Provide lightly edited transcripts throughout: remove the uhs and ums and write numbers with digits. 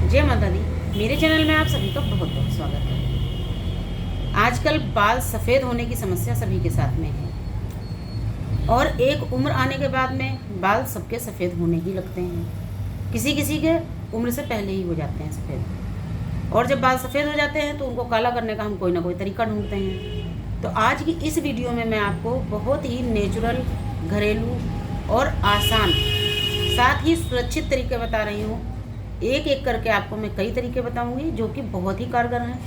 जय माता दी। मेरे चैनल में आप सभी का बहुत बहुत स्वागत है। आजकल बाल सफ़ेद होने की समस्या सभी के साथ में है और एक उम्र आने के बाद में बाल सबके सफ़ेद होने ही लगते हैं। किसी किसी के उम्र से पहले ही हो जाते हैं सफ़ेद, और जब बाल सफ़ेद हो जाते हैं तो उनको काला करने का हम कोई ना कोई तरीका ढूंढते हैं। तो आज की इस वीडियो में मैं आपको बहुत ही नेचुरल, घरेलू और आसान, साथ ही सुरक्षित तरीके बता रही हूँ। एक एक करके आपको मैं कई तरीके बताऊंगी जो कि बहुत ही कारगर हैं,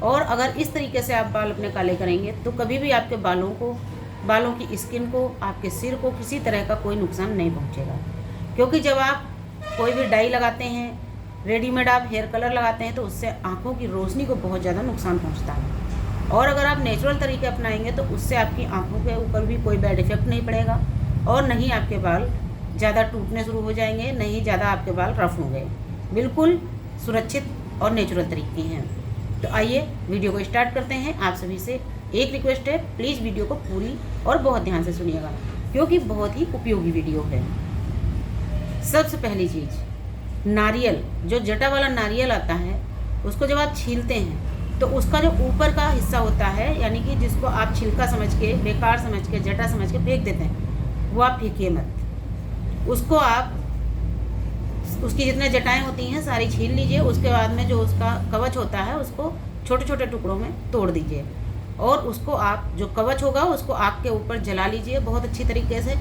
और अगर इस तरीके से आप बाल अपने काले करेंगे तो कभी भी आपके बालों की स्किन को, आपके सिर को किसी तरह का कोई नुकसान नहीं पहुंचेगा। क्योंकि जब आप कोई भी डाई लगाते हैं, रेडीमेड आप हेयर कलर लगाते हैं, तो उससे आँखों की रोशनी को बहुत ज़्यादा नुकसान पहुँचता है। और अगर आप नेचुरल तरीके अपनाएंगे तो उससे आपकी आँखों के ऊपर भी कोई बैड इफेक्ट नहीं पड़ेगा, और नहीं आपके बाल ज़्यादा टूटने शुरू हो जाएंगे, नहीं ज़्यादा आपके बाल रफ होंगे। बिल्कुल सुरक्षित और नेचुरल तरीके हैं। तो आइए वीडियो को स्टार्ट करते हैं। आप सभी से एक रिक्वेस्ट है, प्लीज़ वीडियो को पूरी और बहुत ध्यान से सुनिएगा, क्योंकि बहुत ही उपयोगी वीडियो है। सबसे पहली चीज़, नारियल, जो जटा वाला नारियल आता है, उसको जब आप छीलते हैं तो उसका जो ऊपर का हिस्सा होता है, यानी कि जिसको आप छिलका समझ के, बेकार समझ के, जटा समझ के फेंक देते हैं, वो आप फेंकिए मत। उसको आप, उसकी जितने जटाएं होती हैं सारी छील लीजिए। उसके बाद में जो उसका कवच होता है उसको छोटे छोटे टुकड़ों में तोड़ दीजिए, और उसको आप, जो कवच होगा उसको आग के ऊपर जला लीजिए बहुत अच्छी तरीके से।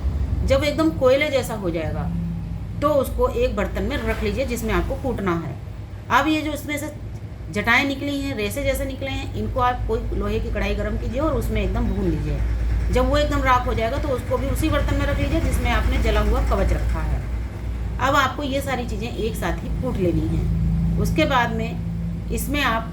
जब एकदम कोयले जैसा हो जाएगा तो उसको एक बर्तन में रख लीजिए जिसमें आपको कूटना है। अब ये जो इसमें से जटाएँ निकली हैं, रेसे जैसे निकले हैं, इनको आप कोई लोहे की कढ़ाई गर्म कीजिए और उसमें एकदम भून लीजिए। जब वो एकदम राख हो जाएगा तो उसको भी उसी बर्तन में रख लीजिए जिसमें आपने जला हुआ कवच रखा है। अब आपको ये सारी चीज़ें एक साथ ही कूट लेनी है। उसके बाद में इसमें आप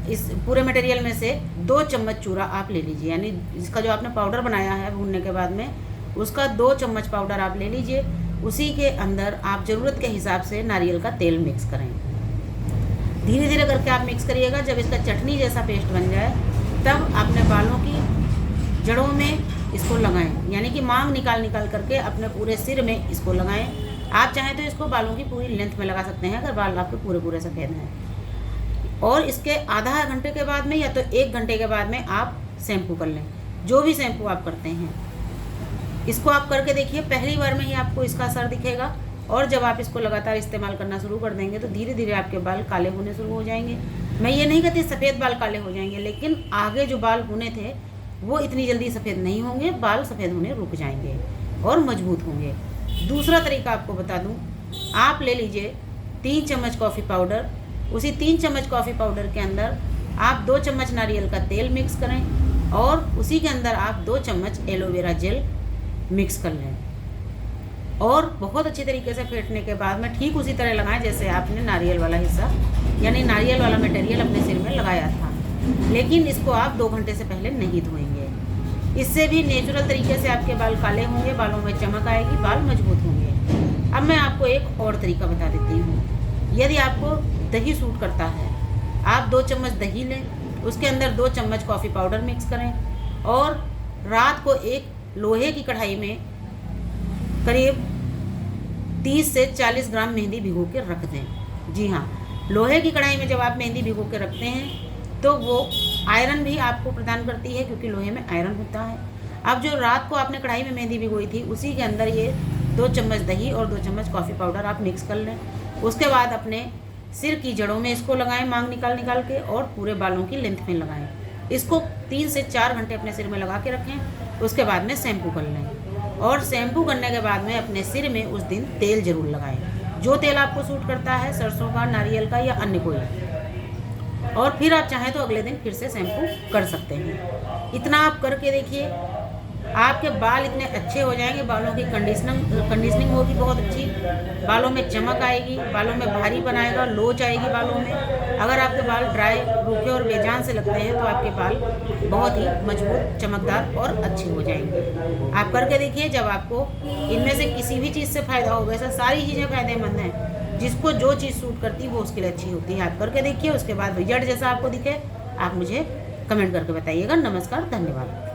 इस पूरे मटेरियल में से 2 चम्मच चूरा आप ले लीजिए, यानी इसका जो आपने पाउडर बनाया है भूनने के बाद में, उसका 2 चम्मच पाउडर आप ले लीजिए। उसी के अंदर आप ज़रूरत के हिसाब से नारियल का तेल मिक्स करें। धीरे धीरे करके आप मिक्स करिएगा। जब इसका चटनी जैसा पेस्ट बन जाए तब अपने बालों की जड़ों में इसको लगाएं, यानी कि मांग निकाल निकाल करके अपने पूरे सिर में इसको लगाएं। आप चाहें तो इसको बालों की पूरी लेंथ में लगा सकते हैं अगर बाल आपके पूरे पूरे सफ़ेद हैं। और इसके आधा घंटे के बाद में या तो 1 घंटे के बाद में आप शैम्पू कर लें, जो भी शैम्पू आप करते हैं। इसको आप करके देखिए, पहली बार में ही आपको इसका असर दिखेगा, और जब आप इसको लगातार इस्तेमाल करना शुरू कर देंगे तो धीरे धीरे आपके बाल काले होने शुरू हो जाएंगे। मैं ये नहीं कहती सफ़ेद बाल काले हो जाएंगे, लेकिन आगे जो बाल होने थे वो इतनी जल्दी सफ़ेद नहीं होंगे, बाल सफ़ेद होने रुक जाएंगे और मजबूत होंगे। दूसरा तरीका आपको बता दूं, आप ले लीजिए 3 चम्मच कॉफ़ी पाउडर। उसी 3 चम्मच कॉफ़ी पाउडर के अंदर आप 2 चम्मच नारियल का तेल मिक्स करें, और उसी के अंदर आप 2 चम्मच एलोवेरा जेल मिक्स कर लें, और बहुत अच्छी तरीके से फेंटने के बाद में ठीक उसी तरह लगाएं जैसे आपने नारियल वाला हिस्सा, यानी नारियल वाला मटेरियल अपने सिर में लगाया था। लेकिन इसको आप 2 घंटे से पहले नहीं धोएंगे। इससे भी नेचुरल तरीके से आपके बाल काले होंगे, बालों में चमक आएगी, बाल मजबूत होंगे। अब मैं आपको एक और तरीका बता देती हूँ। यदि आपको दही सूट करता है, आप 2 चम्मच दही लें, उसके अंदर 2 चम्मच कॉफ़ी पाउडर मिक्स करें, और रात को एक लोहे की कढ़ाई में करीब 30 से 40 ग्राम मेहंदी भिगो के रख दें। जी हाँ, लोहे की कढ़ाई में जब आप मेहंदी भिगो के रखते हैं तो वो आयरन भी आपको प्रदान करती है, क्योंकि लोहे में आयरन होता है। अब जो रात को आपने कढ़ाई में मेहंदी भिगोई थी, उसी के अंदर ये 2 चम्मच दही और 2 चम्मच कॉफ़ी पाउडर आप मिक्स कर लें। उसके बाद अपने सिर की जड़ों में इसको लगाएं, मांग निकाल निकाल के, और पूरे बालों की लेंथ में लगाएं। इसको 3 से 4 घंटे अपने सिर में लगा के रखें। उसके बाद में शैम्पू कर लें, और शैम्पू करने के बाद में अपने सिर में उस दिन तेल ज़रूर लगाएँ, जो तेल आपको सूट करता है, सरसों का, नारियल का या अन्य कोई। और फिर आप चाहें तो अगले दिन फिर से शैम्पू कर सकते हैं। इतना आप करके देखिए, आपके बाल इतने अच्छे हो जाएंगे, बालों की कंडीशनिंग होगी बहुत अच्छी, बालों में चमक आएगी, बालों में भारी बनाएगा, लोच आएगी बालों में। अगर आपके बाल ड्राई, रूखे और बेजान से लगते हैं तो आपके बाल बहुत ही मजबूत, चमकदार और अच्छे हो जाएंगे। आप करके देखिए। जब आपको इनमें से किसी भी चीज़ से फ़ायदा हो, वैसे सारी चीज़ें फ़ायदेमंद हैं, जिसको जो चीज़ सूट करती है वो उसके लिए अच्छी होती है। आप करके देखिए, उसके बाद रिजल्ट जैसा आपको दिखे आप मुझे कमेंट करके बताइएगा। नमस्कार, धन्यवाद।